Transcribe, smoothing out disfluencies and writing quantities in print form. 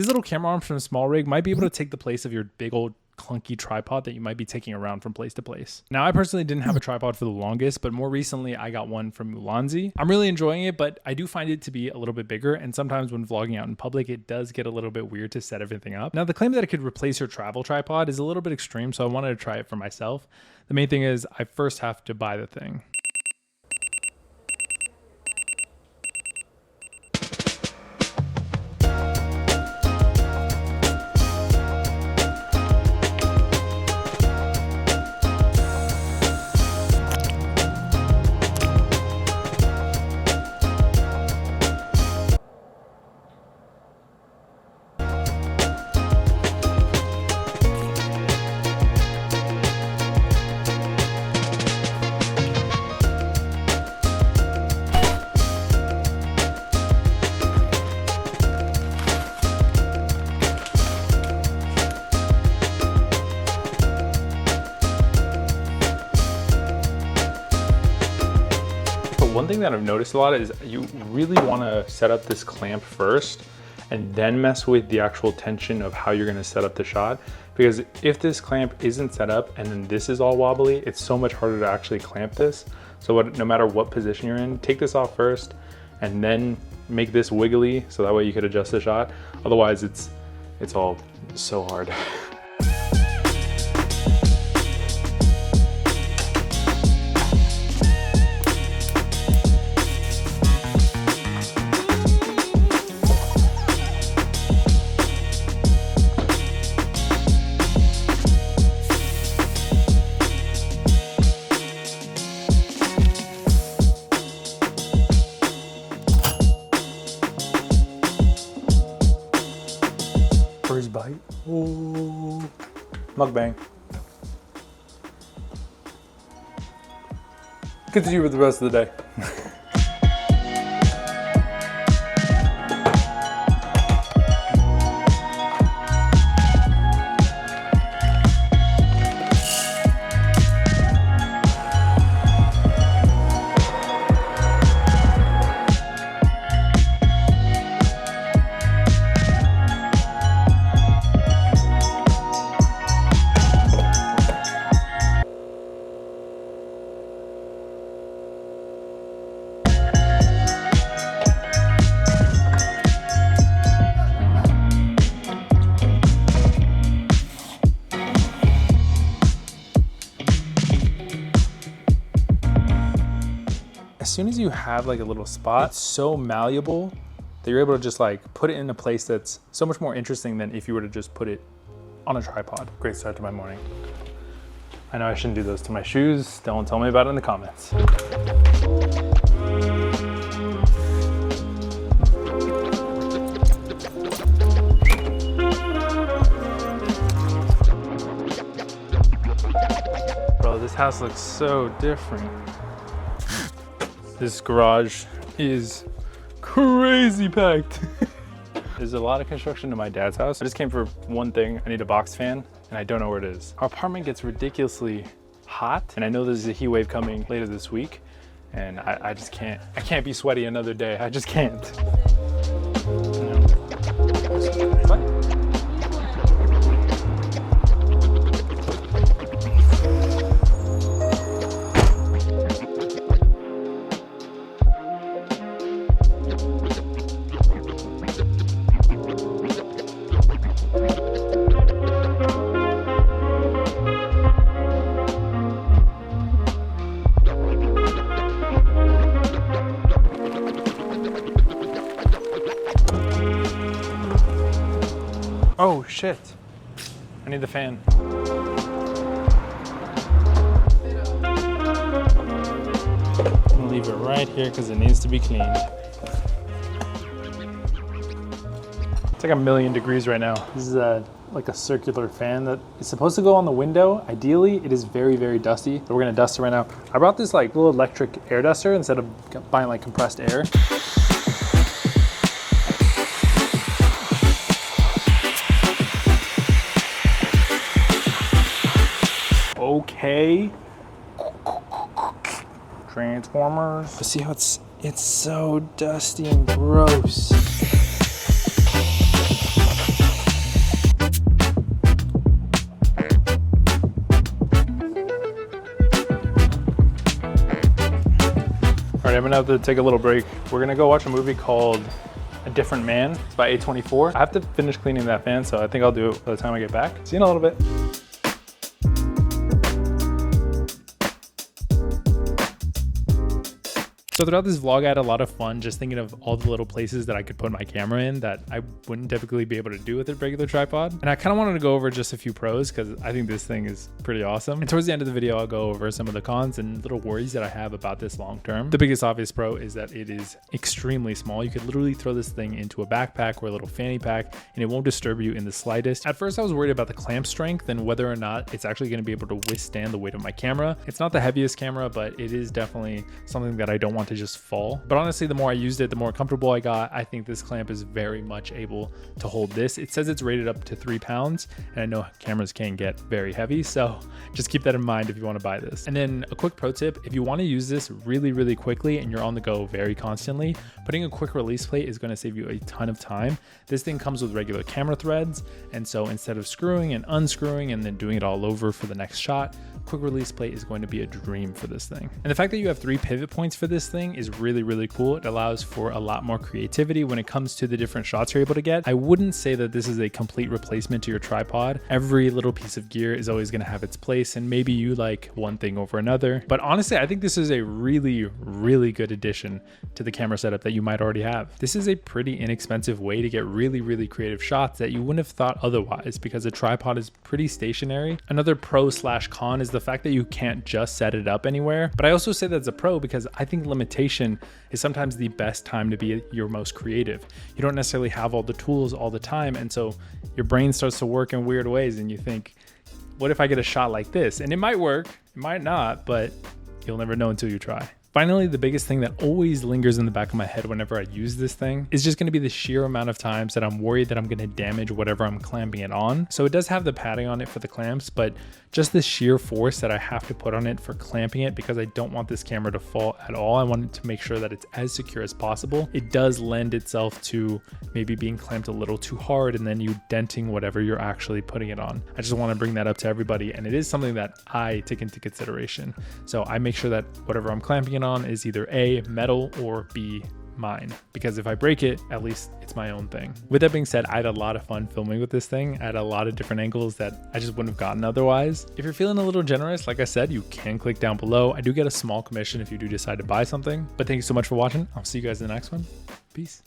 This little camera arm from SmallRig might be able to take the place of your big old clunky tripod that you might be taking around from place to place. Now, I personally didn't have a tripod for the longest, but more recently I got one from Ulanzi. I'm really enjoying it, but I do find it to be a little bit bigger, and sometimes when vlogging out in public, it does get a little bit weird to set everything up. Now, the claim that it could replace your travel tripod is a little bit extreme, so I wanted to try it for myself. The main thing is I first have to buy the thing. One thing that I've noticed a lot is you really want to set up this clamp first and then mess with the actual tension of how you're going to set up the shot, because if this clamp isn't set up and then this is all wobbly, it's so much harder to actually clamp this. So no matter what position you're in, take this off first and then make this wiggly so that way you could adjust the shot. Otherwise it's all so hard. First bite. Ooh. Mukbang. Continue with the rest of the day. As soon as you have like a little spot, it's so malleable that you're able to just like put it in a place that's so much more interesting than if you were to just put it on a tripod. Great start to my morning. I know I shouldn't do those to my shoes. Don't tell me about it in the comments. Bro, this house looks so different. This garage is crazy packed. There's a lot of construction to my dad's house. I just came for one thing. I need a box fan and I don't know where it is. Our apartment gets ridiculously hot and I know there's a heat wave coming later this week and I just can't. I can't be sweaty another day. I just can't. What? Oh shit, I need the fan. I'm gonna leave it right here because it needs to be cleaned. It's like 1,000,000 degrees right now. This is like a circular fan that is supposed to go on the window. Ideally, it is very, very dusty. So we're gonna dust it right now. I brought this like little electric air duster instead of buying like compressed air. Okay. Transformers. But see how it's so dusty and gross. I'm gonna have to take a little break. We're gonna go watch a movie called A Different Man. It's by A24. I have to finish cleaning that fan, so I think I'll do it by the time I get back. See you in a little bit. So throughout this vlog, I had a lot of fun just thinking of all the little places that I could put my camera in that I wouldn't typically be able to do with a regular tripod. And I kind of wanted to go over just a few pros because I think this thing is pretty awesome. And towards the end of the video, I'll go over some of the cons and little worries that I have about this long term. The biggest obvious pro is that it is extremely small. You could literally throw this thing into a backpack or a little fanny pack and it won't disturb you in the slightest. At first, I was worried about the clamp strength and whether or not it's actually going to be able to withstand the weight of my camera. It's not the heaviest camera, but it is definitely something that I don't want to just fall. But honestly, the more I used it, the more comfortable I got. I think this clamp is very much able to hold this. It says it's rated up to 3 pounds, and I know cameras can get very heavy, so just keep that in mind if you want to buy this. And then a quick pro tip, if you want to use this really quickly and you're on the go very constantly, putting a quick release plate is going to save you a ton of time. This thing comes with regular camera threads, and so instead of screwing and unscrewing and then doing it all over for the next shot, quick release plate is going to be a dream for this thing. And the fact that you have 3 pivot points for this thing is really cool. It allows for a lot more creativity when it comes to the different shots you're able to get. I wouldn't say that this is a complete replacement to your tripod. Every little piece of gear is always going to have its place, and maybe you like one thing over another. But honestly, I think this is a really good addition to the camera setup that you might already have. This is a pretty inexpensive way to get really creative shots that you wouldn't have thought otherwise, because a tripod is pretty stationary. Another pro/con is the fact that you can't just set it up anywhere. But I also say that's a pro because I think limitation is sometimes the best time to be your most creative. You don't necessarily have all the tools all the time, and so your brain starts to work in weird ways and you think, what if I get a shot like this? And it might work, it might not, but you'll never know until you try. Finally, the biggest thing that always lingers in the back of my head whenever I use this thing is just going to be the sheer amount of times that I'm worried that I'm going to damage whatever I'm clamping it on. So it does have the padding on it for the clamps, but just the sheer force that I have to put on it for clamping it, because I don't want this camera to fall at all. I want to make sure that it's as secure as possible. It does lend itself to maybe being clamped a little too hard and then you denting whatever you're actually putting it on. I just want to bring that up to everybody, and it is something that I take into consideration. So I make sure that whatever I'm clamping it on is either A, metal, or B, mine, because if I break it, at least it's my own thing. With that being said, I had a lot of fun filming with this thing. I had a lot of different angles that I just wouldn't have gotten otherwise. If you're feeling a little generous, like I said, you can click down below. I do get a small commission if you do decide to buy something, but thank you so much for watching. I'll see you guys in the next one. Peace.